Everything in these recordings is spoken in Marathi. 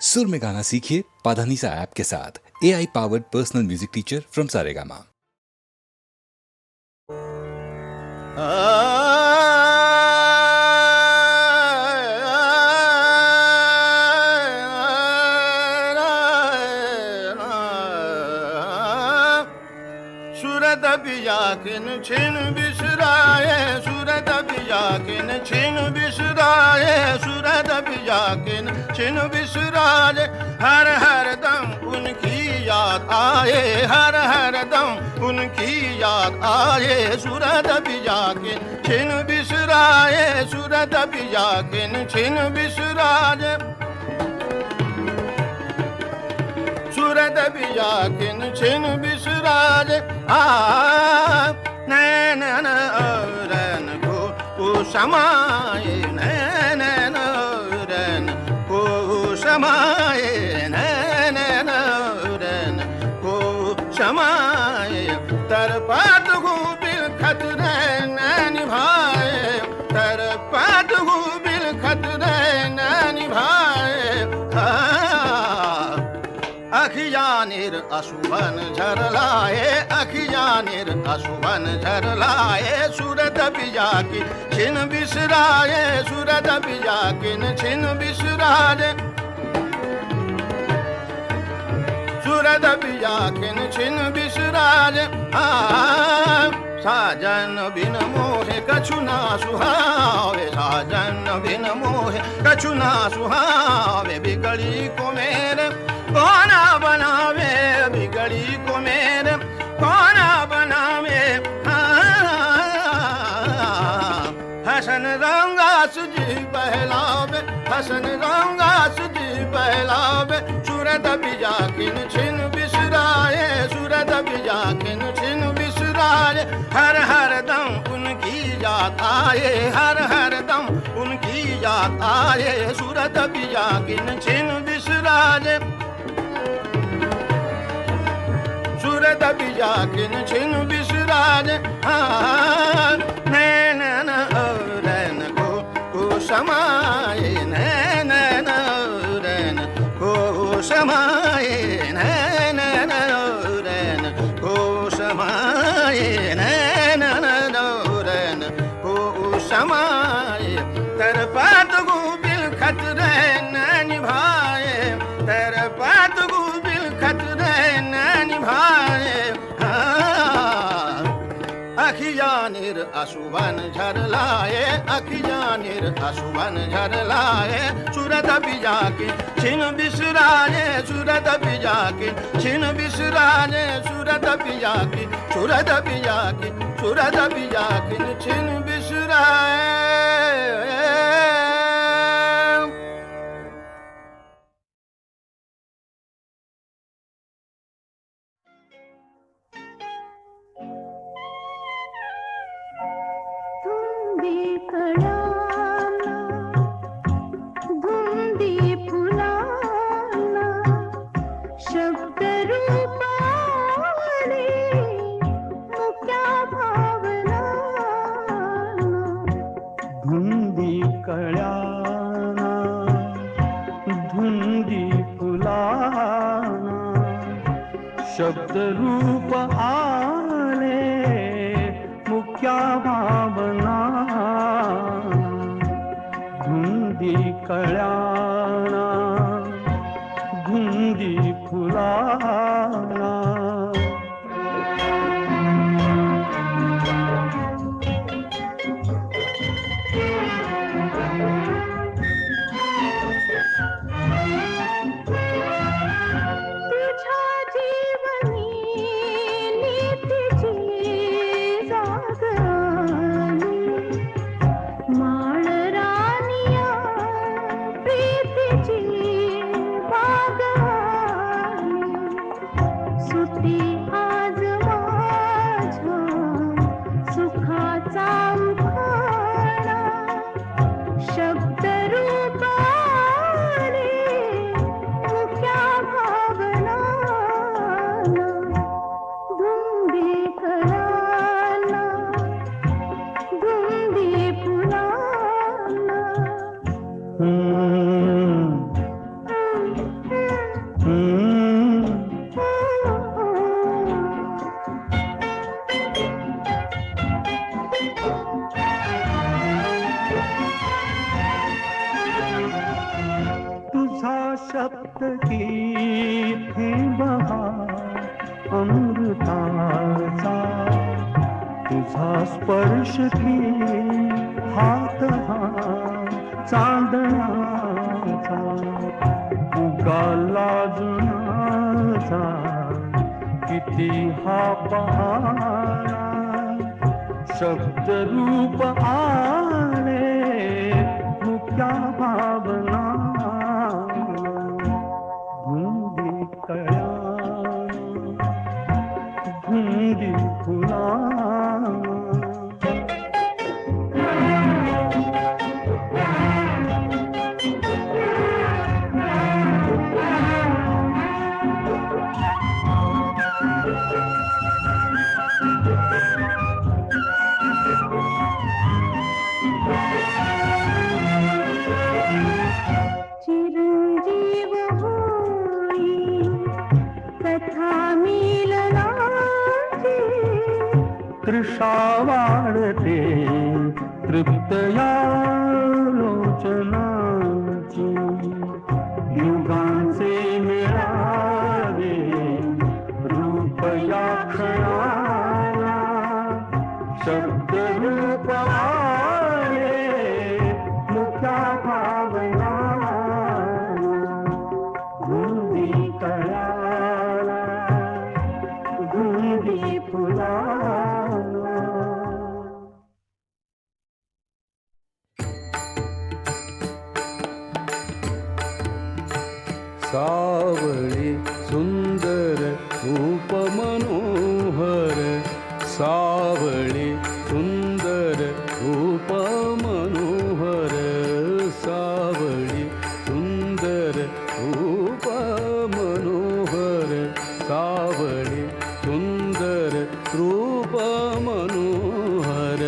सुर में गाना सीखिए पाधानीसा ऐप के साथ। AI powered personal music teacher from Saregama. Surat बिया किन छिन बिसराए, सूरत बिया किन छिन बिसराए, सूरत बिया किन छिन बिसराए। हर हर दम उनकी याद आए, हर हर दम उनकी याद आए। सूरत बिया किन छिन बिसराए, सूरत बिया किन छिन बिसराए। सूरत बिया किन छिन बिसराए। नैन रन को समाए, नैन रन को समाए, नैन रन को समाए। तरपात हो बिल खतरे नैन भाए, तरपात हो बिल खतरे नैन भाए। अखियानिर अशुभन झरलाए, अखियानिर अशुभन झरलाए। सूरत बिया की छिन बिसराए, सूरत बिया किन छिन बिसराए। सूरत बिया किन छिन बिसराए। साजन बिन मोहे कछु ना सुहावे, साजन बिन मोहे कछु ना सुहावे। बिगड़ी को मेरे कौना बनावे, बिगड़ी को मेरे कौना बनावे। हसन रंगा सुजी बहलावे, हसन रंगा सुजी बहलावे। सूरत बिया किन छिन बिसराए, सूरत बिया किन छिन बिसराए। हर हर दम उनकी याद आए, हर हर दम उनकी याद आए। सूरत बिया किन छिन बिसराए, सूरत बिया किन छिन बिसराए। नैन रन को समाए, नैन रन को समाए, नैन रन को समाए, नैन रन को समाए। तरपात को बिल खतरे नैन भाए, तरपात को बिल खतरे नैन भाए। अखियानिर अशुभन झरलाए, अखियानिर अशुभन झरलाए। सूरत बिया की छिन बिसराए, सूरत बिया की छिन बिसराए। सूरत बिया की, सूरत बिया की, सूरत बिया की छिन बिसराए। धुंदी फुलाना शब्द रूपाने मुक्या भावना। धुंदी कळ्याना धुंदी फुलाना शब्द रूप आले मुक्या भावना। धुंदी कळ्याना धुंदी फुलाना। तुझ्या जीवनी नीतीची जागराणी माळरानिया प्रिय तुझा शब्द की बहार अमृताचा, तुझा स्पर्श की हात हा चांदण्याचा, उगाला जुनाचा किती हा पहारा, शब्द रूप आले मुक्या भावना, धुंदी कळ्या धुंदी फुला. चिरंजीव होई कथा मिलनाची, तृषा वाढते तृप्त या लोचनाची, युगांचे मिळावे रूप या क्षणाला, शब्द रूप आले मुक्या भावना, धुंदी कळाला धुंदी फुला. सावळी सुंदर रूप मनोहर, सावळी सुंदर रूप मनोहर, सावळी सुंदर रूप मनोहर, सावळी सुंदर रूप मनोहर,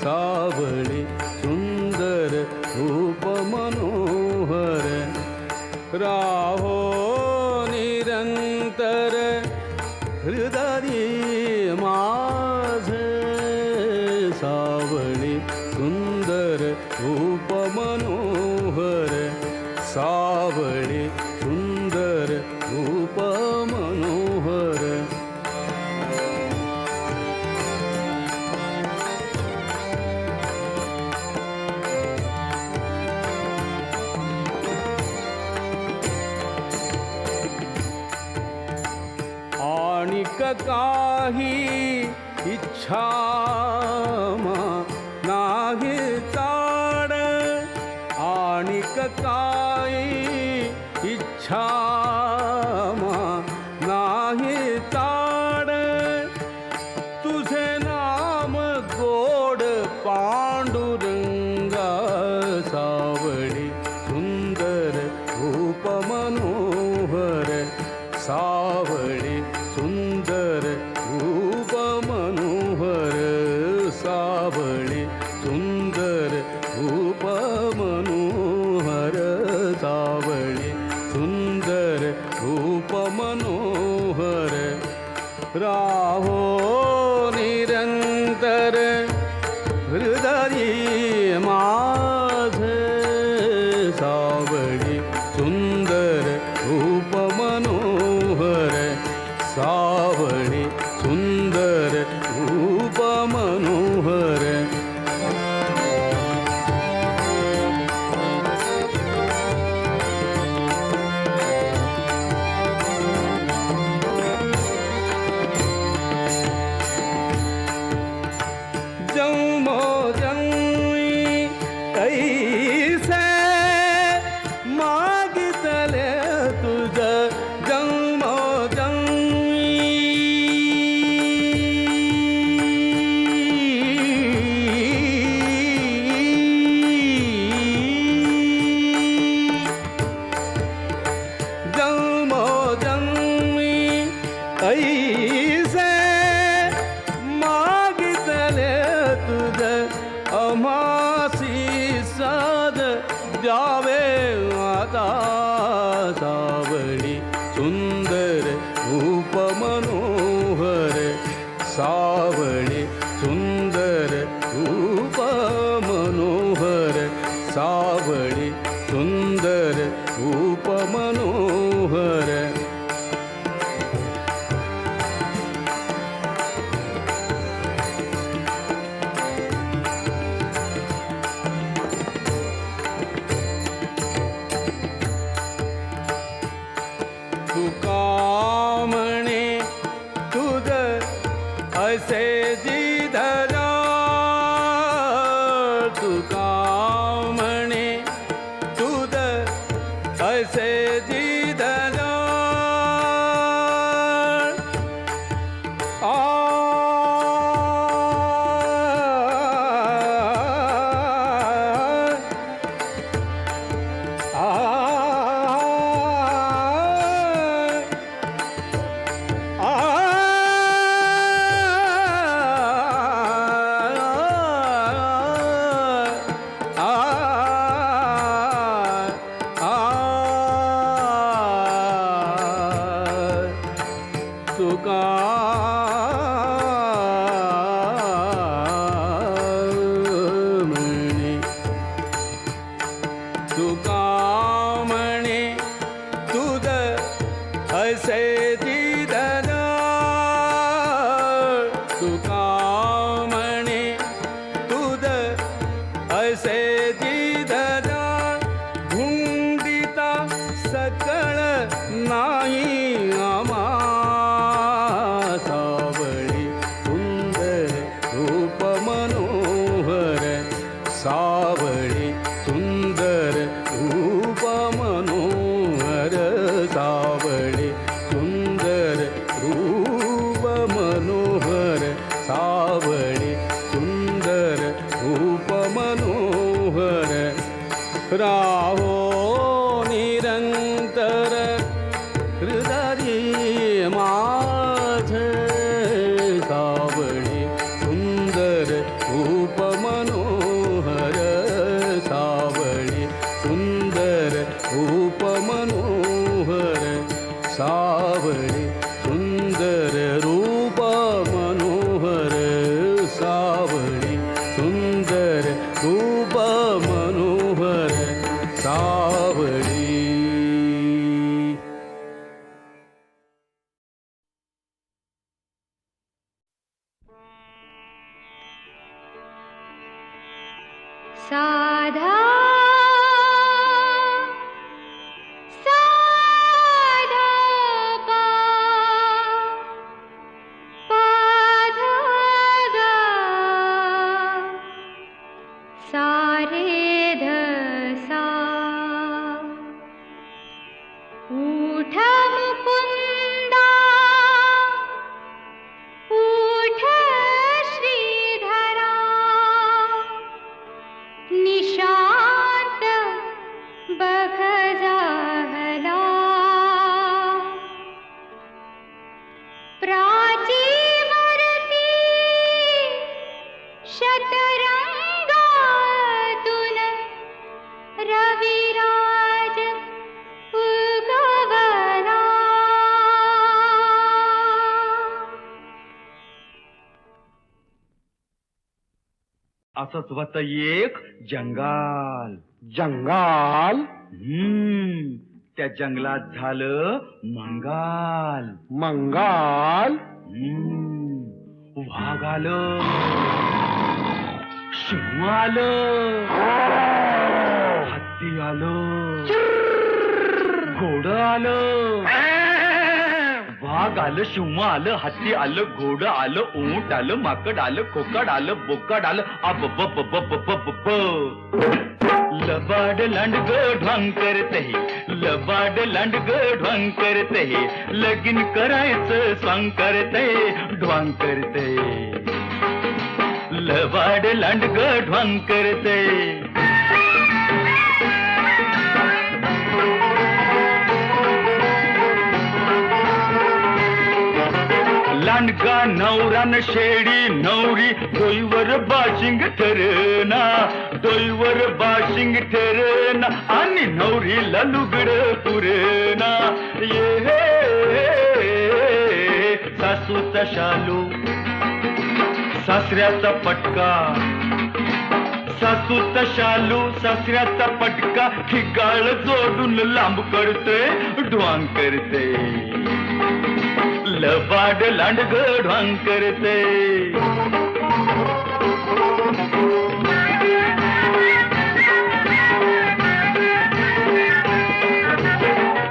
सावळी सुंदर रूप मनोहर, राहो निरंतर हृदयी माझे, सावळी सुंदर रूप मनोहर, सावळी सुंदर रूप मनोहर. आणिक काही इच्छा नाही चाड, आणिक काही इच्छा नाही चाड, तुझे नाम गोड पांडुरंगा, सावळी सुंदर रूप मनोहर, सावळी सुंदर रूप मनोहर, सावळी सुंदर रूप मनोहर, सावळी सुंदर रूप मनोहर, राहो निरंतर हृदयी माझे, सावळी सुंदर रूप मनोहर, सावळी सुंदर रूप मनोहर. रूप मनोहर तुका म्हणे तुझ असे जिधरा तुका म्हणे तुझ असे जिधरा तुका म्हणे तुका म्हणे तुझ असे जिधरा तुका म्हणे तुझ असे जिधरा धुंडिता सकळ नाही आमा सावळी सुंदर रूप मनोहर सावळी सुंदर रूप मनोहर सावळी सुंदर रूप मनोहर सावळी सुंदर रूप मनोहर राहो निरंतर हृदय माझे सावळी सुंदर रूप मनोहर सावळी सुंदर रूप मनोहर सावळी सुंदर रूप मनोहर सावळी सुंदर रूप मनोहर सावळी साधा साधा पा पाधा गा सारे ध सा उठ मुकुंदा उठ श्रीधरा निशांत बघ जाहला प्राचीमूर्ती शतरंगातून रविराज उगवला असंच होत एक जंगाल जंगाल त्या जंगलात झालं मंगाल मंगाल वाघ आलं सिंह आलं हत्ती आलं घोडं आलं वाघ आलं सिंह आलं हत्ती आलं घोडं आलं ऊंट आलं माकड आलं खोकड आलं बोकड आलं अब बप बप बप बप लबाड लांडग ढोंग करते लबाड लांडग ढोंग करते लगीन करायचं स्वांग करते ढोंग करते लबाड लांडग ढोंग करते लांडगा नवरान शेडी नवरी डोईवर बाशिंग ठरना डोईवर बाशिंग ठरना आणि नवरीला लुगड पुरेना ये सासूचा शालू सासऱ्याचा पटका सासूचा शालू सासऱ्याचा पटका ठिकाळ जोडून लांब करते ढवांग करते लबाड लांडग ढवांग करते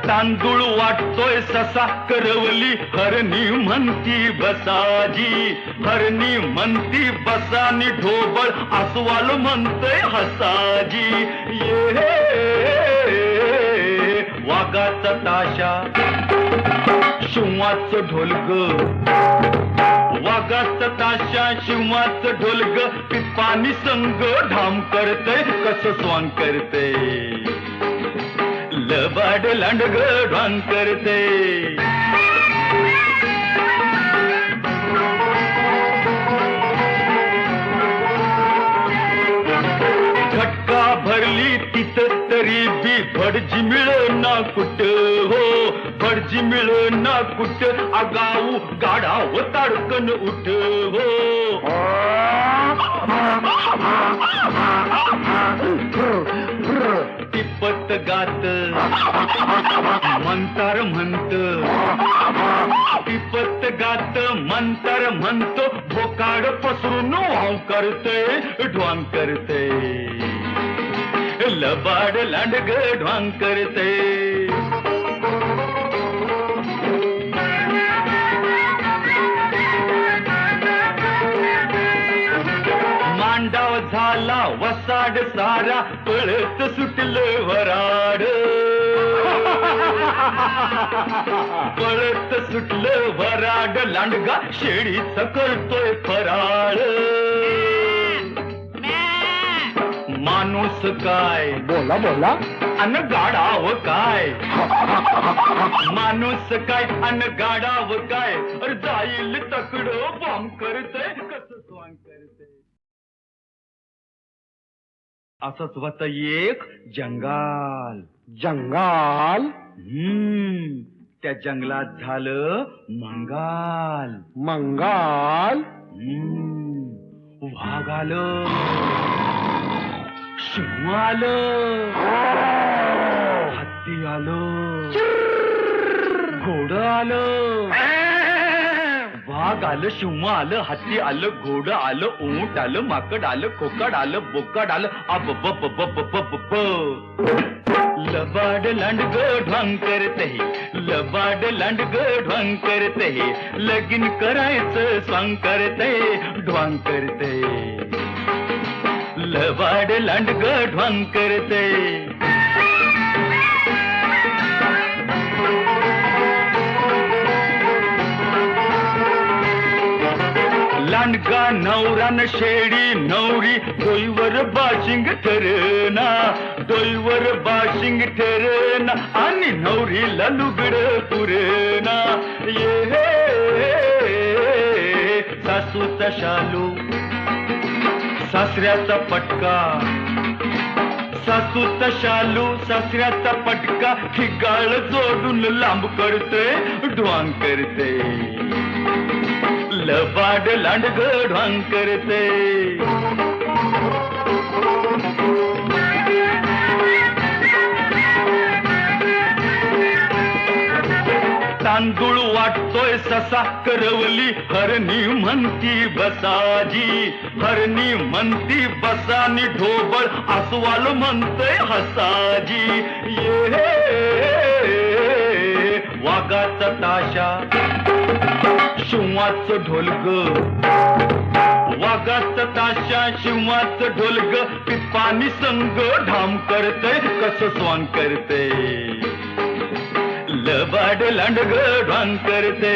तांदूळ वाटतोय ससा करवली हरणी म्हणती बसाजी हरणी म्हणती बसानी ढोबळ अस्वाल म्हणतोय हसाजी ये वाघाचा ताशा शिवाचं ढोलग वाघाचा ताशा शिवाचं ढोलग पिपानी संग ढाम करते कसं स्वांग करते लबाड लांडग ढवांग करते खटका भरली तिथं तरी बी भडजी मिळना कुठ हो भडजी मिळना कुठ आगाऊ गाढाव ताडकन उठ हो टिपत गात मंतर म्हणत टिपत गात मंतर म्हणतो भोकाड पसरून वाव करते ढवांग करते लबाड लांडग ढवांग करते मांडाव झाला वसाड सारा पळत सुटलं वराड पळत सुटलं वराड लांडगा शेळीच करतोय फराळ माणूस काय बोला बोला अन गाडाव काय माणूस काय अन गाडाव काय अरे जाईल तकड बॉम्ब करते कसं स्वांग करते असंच होत एक जंगाल जंगाल त्या जंगलात झालं मंगाल मंगाल वाघ आलं सिंह आलं हत्ती आलं घोडं आलं वाघ आलं सिंह आलं हत्ती आलं घोडं आलं ऊंट आलं माकड आलं खोकड आलं बोकड आलं अब बप बप बप ब लबाड लांडग ढवांग करते लबाड लांडग ढवांग करते लगीन करायचं स्वांग करते ढवांग करते लबाड लांडग ढवांग करते लांडगा नवरान शेडी नवरी डोईवर बाशिंग ठरना डोईवर बाशिंग ठरना आणि नवरीला लुगड पुरेना ये सासूचा शालू सासऱ्याचा पटका सासूचा शालू सासऱ्याचा पटका ठिकाळ जोडून लांब करते ढवांग करते लबाड लांडग ढवांग करते तांदूळ वाटतोय ससा करवली हरणी म्हणती बसाजी हरणी म्हणती बसानी ढोबळ अस्वाल म्हणतोय हसाजी ये वाघाचा ताशा शिवाचं ढोलग वाघाचा ताशा शिवाचं ढोलग पिपानी संग ढाम करते कसं स्वांग करते लबाड लांडग ढवांग करते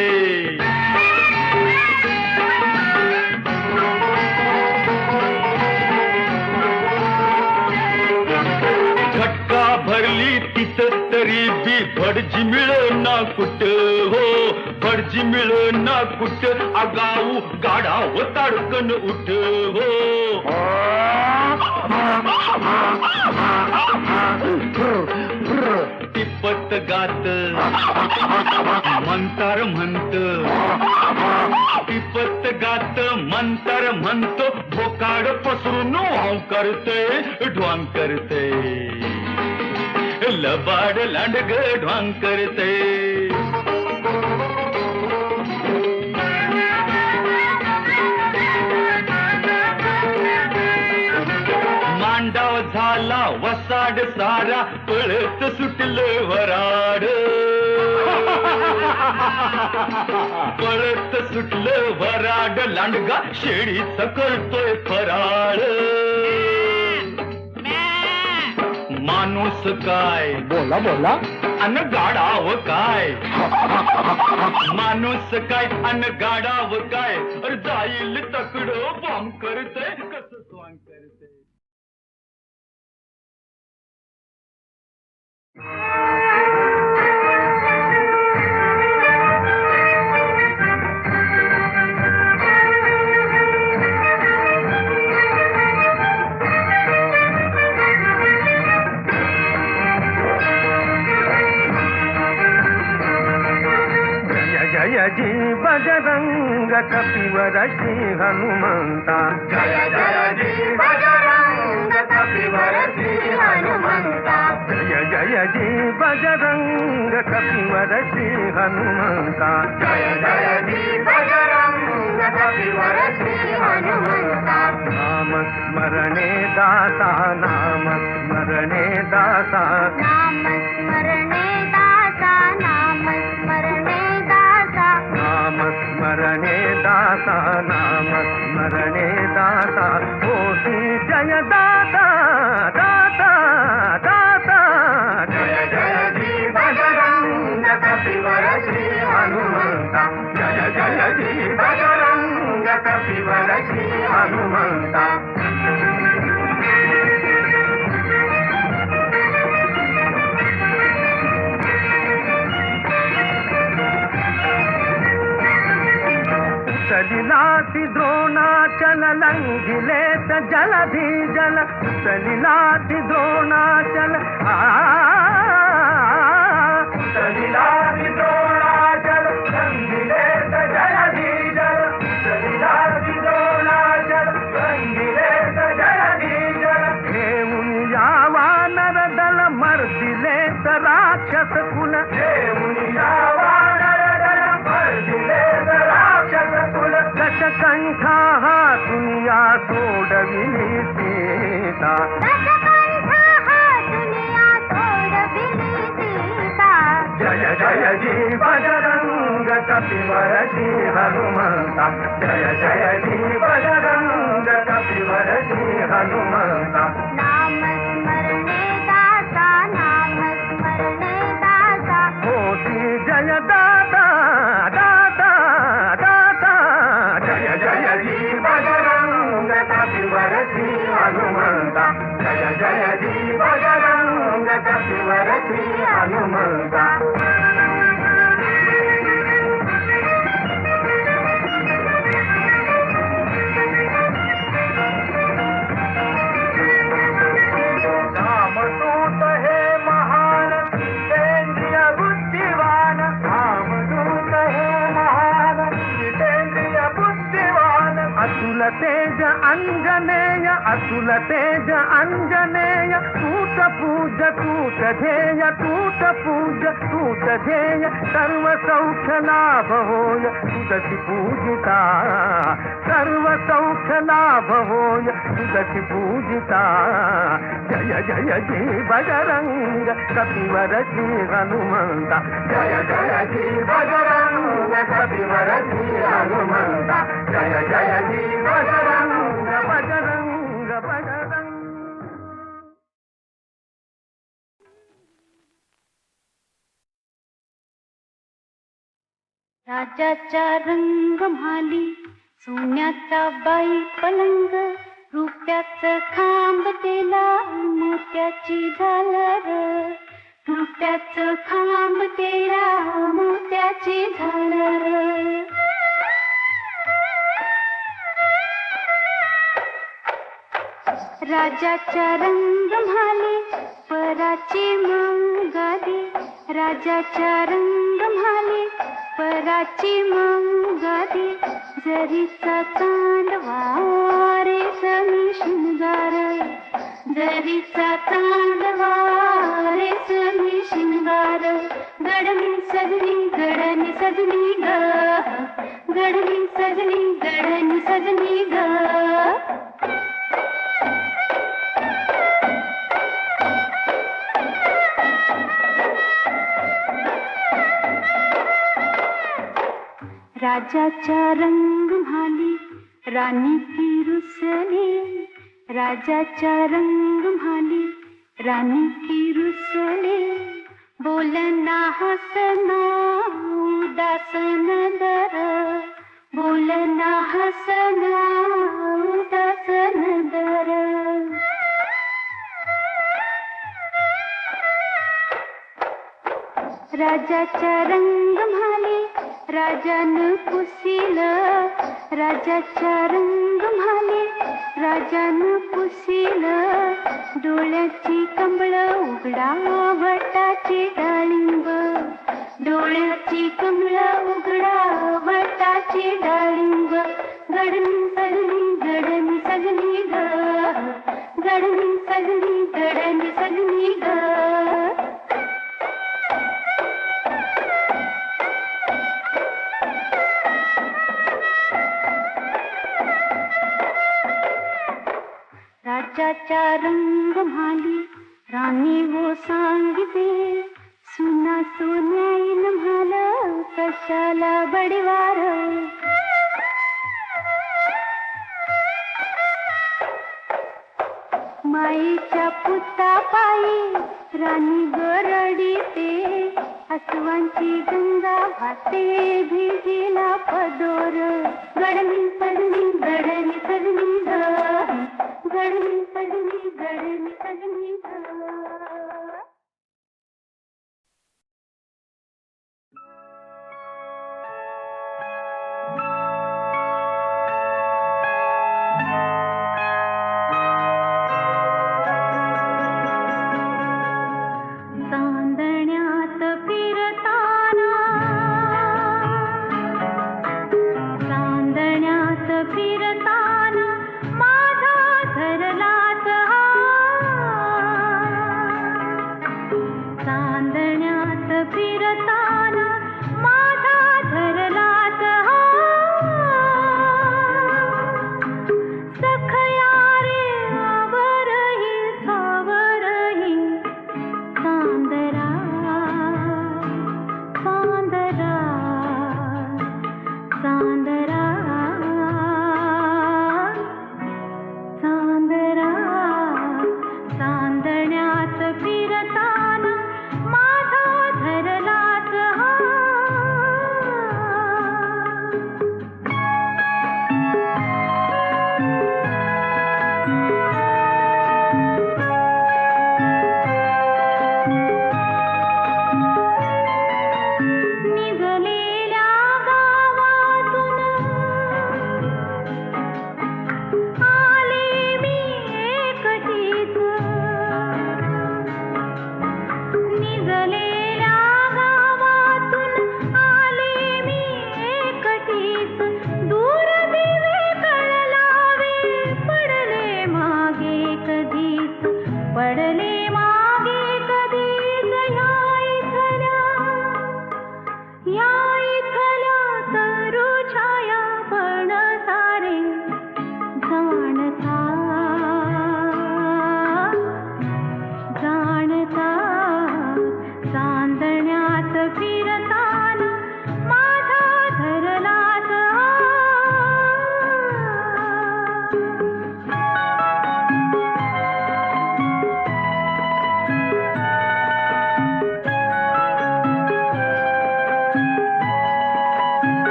खटका भरली तिथं तरी बी भडजी मिळना कुठ हो भडजी मिळना कुठ आगाऊ गाढाव ताडकन उठ हो टिपत गात मंतर म्हणत टिपत गात मंतर म्हणतो बोकाड पसरून वाव करते ढोंग करते लबाड लांडग ढोंग करते मांडाव झाला वसाड सारा पळत सुटलं वराड पळत सुटलं वराड लांडगा शेळीच करतोय फराळ माणूस काय बोला बोला अन गाडाव काय माणूस काय अन गाडाव काय अरे जाईल तकड बॉम्ब करते कसं स्वांग करते जय जी बजरंग कपिवर श्री हनुमंता जय जय जी बजरंग कपिवर श्री हनुमंता जय जय जी बजरंग कपिवर श्री हनुमंता जय जय जी बजरंग कपिवर श्री हनुमंता नाम स्मरणे दाता नाम स्मरणे दाता नाम स्मरणे दाता नाम स्मरणे दाता नाम स्मरणे दाता नाम स्मरणे दाता होती जय दाता दाता दाता जय जय जी बजरंग कपिवर श्री हनुमंता जय जय जी बजरंग कपिवर श्री हनुमंता सलिलाति द्रोणाचल लंघिले स जलधि जल सलिलाति द्रोणाचल सलिलाति द्रोणाचल लंघिले स जलधि जल सलिलाति द्रोणाचल लंघिले स जलधि जल घेऊन यावा नरदल मर्दिले स राक्षस कुल घेऊन यावा नरदल मर्दिले स राक्षस कुल दशकंठा हा दुनिया सोडविली सीता दशकंठा हा दुनिया तोडविली सीता जय जय जी बजरंग कपिवर श्री हनुमंता जय जय जी बजरंग कपिवर श्री हनुमंता नाम स्मरणे दाता नाम स्मरणे दाता होती जय दाता दाता दाता जय जय जी बजरंग कपिवर श्री हनुमंता जय जय जी बजरंग कपिवर श्री हनुमंता रामदूत हे महान जितेंद्रिय बुद्धिवान रामदूत हे महान जितेंद्रिय बुद्धिवान अतुल तेज अंजनेय अतुल तेज अंजनेय तूत पूज तूत ध्येय तूत पूज तूत ध्येय सर्व सौख्य लाभ होय तुझसी पूजिता सर्व सौख्य लाभ होय तुझसी पूजिता जय जय जी बजरंग कपिवर श्री हनुमंता जय जय जी बजरंग कपिवर श्री हनुमंता जय जय जी बजरंग बजरंग बजरंग राजाचा रंग म्हाली सोन्याचा बाई पलंग रुपयाचं खांब तेला मोत्याची झालर रुपयाचं खांब तेला मोत्याची झालर राजाचा रंग म्हाली पराची मंगाली राजाचा रंग म्हाले पराची मंगारी जरीचा कांडवा रेशमी शिंगार जरीचा कांडवा रेशमी शिंगार गडनी सजनी ग गडनी सजनी ग राजाच्या रंग म्हाली राणी की रुसले राजाच्या रंग म्हाली राणी की रुसले बोलना हसना उदासन दर बोलना हसना उदासन दर राजाच्या रंग म्हाले राजानं पुसिलं राजाच्या रंग म्हाले राजानं पुसिलं डोळ्याची कमळ उघडा वटाची डाळिंब डोळ्याची कमळ उघडा वटाची डाळिंब गडनी सजनी ग गडनी सजनी ग राजाच्या रंग म्हाली राणी वो सांगते सुना सोन्याईन म्हाला कशाला बडीवार माईच्या पुतापायी राणी गरडीते अस्वांची गंगा वाहते भिजीला पदोर गडनी सजनी ग गडनी सजनी ग चांदण्यात फिरताना माझा धरलाच हात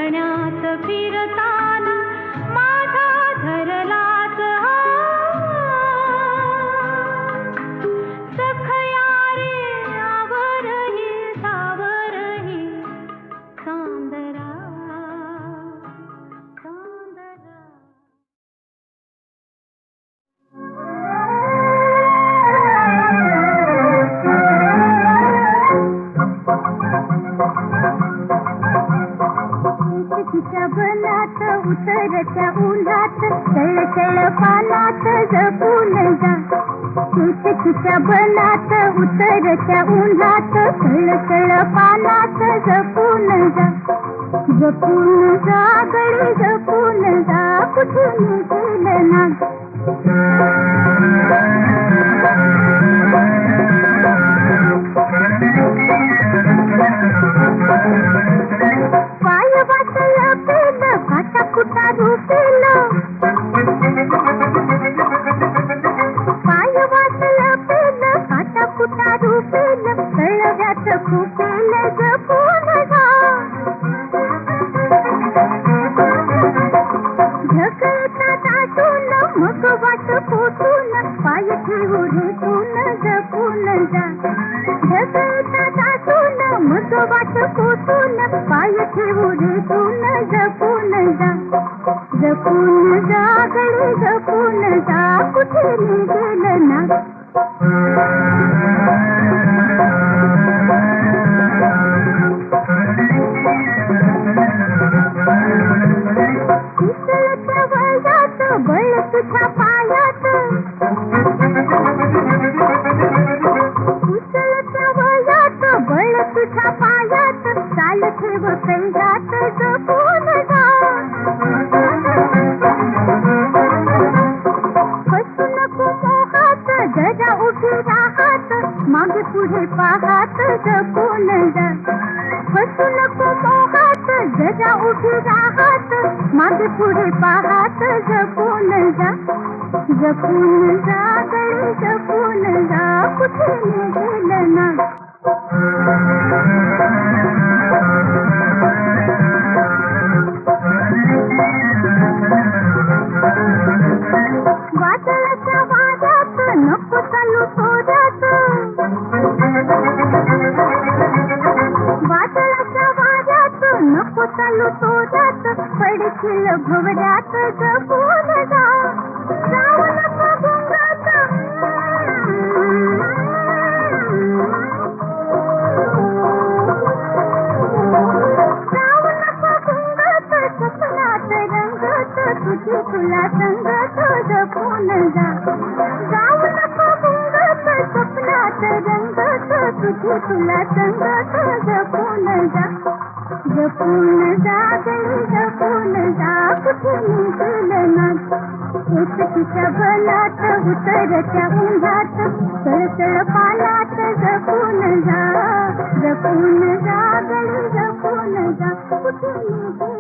मण्यात फिरताना माझा धरलाच सखया रे आवरही सावरही चांदरा चांदरा. तिच्या बनात उतरत्या उन्हात तळतळ पानात जपून जा. तिच्या बनात उतरत्या उन्हात तळतळ पानात जपून जा. जपून जा गडी जपून जा कुठे निघेल ना. पाय वाटलं पेलं काटा कुटा रुपेलं. पाय वाटलं पेलं काटा कुटा रुपेलं कळव्यात खुपेलं जपून जा. ढकलता दाटून मग वाट पोटून पाय ठेवू रेटून जपून जा. ढकलता दाटून मग वाट पोटून पाय ठेवू रेटून जपून जा. जपून जा गडी जपून जा कुठे निघेल ना. पितळच्या वयात बळ तुझ्या पायात. पितळच्या वयात बळ तुझ्या पायात चाल ठेव कैरात जपून जा. फसू नको मोहात जरा उभी राहात मागे पुढे पाहात जपून जा. फसू नको मोहात जरा उभी राहात मागे पुढे पाहात जपून जा. जपून जा गडी जपून जा कुठे निघेल ना. वादळाच्या वाऱ्यात नको चालू थोड्यात. वादळाच्या वाऱ्यात नको चालू थोड्यात पडशील भवऱ्यात जपून जा. जाऊ नको गुंगात. जाऊ नको गुंगात स्वप्नात रंगत तुझी तुला संगत जपून जा. जाऊ नको गुंगात स्वप्नात रंगत तुझी तुला संगत जपून जा. जपून जा गडी जपून जा कुठे निघेल ना. तिच्या बनात उतरत्या उन्हात तळतळ पानात जपून जा. जपून जा गडी जपून जा कुठे निघेल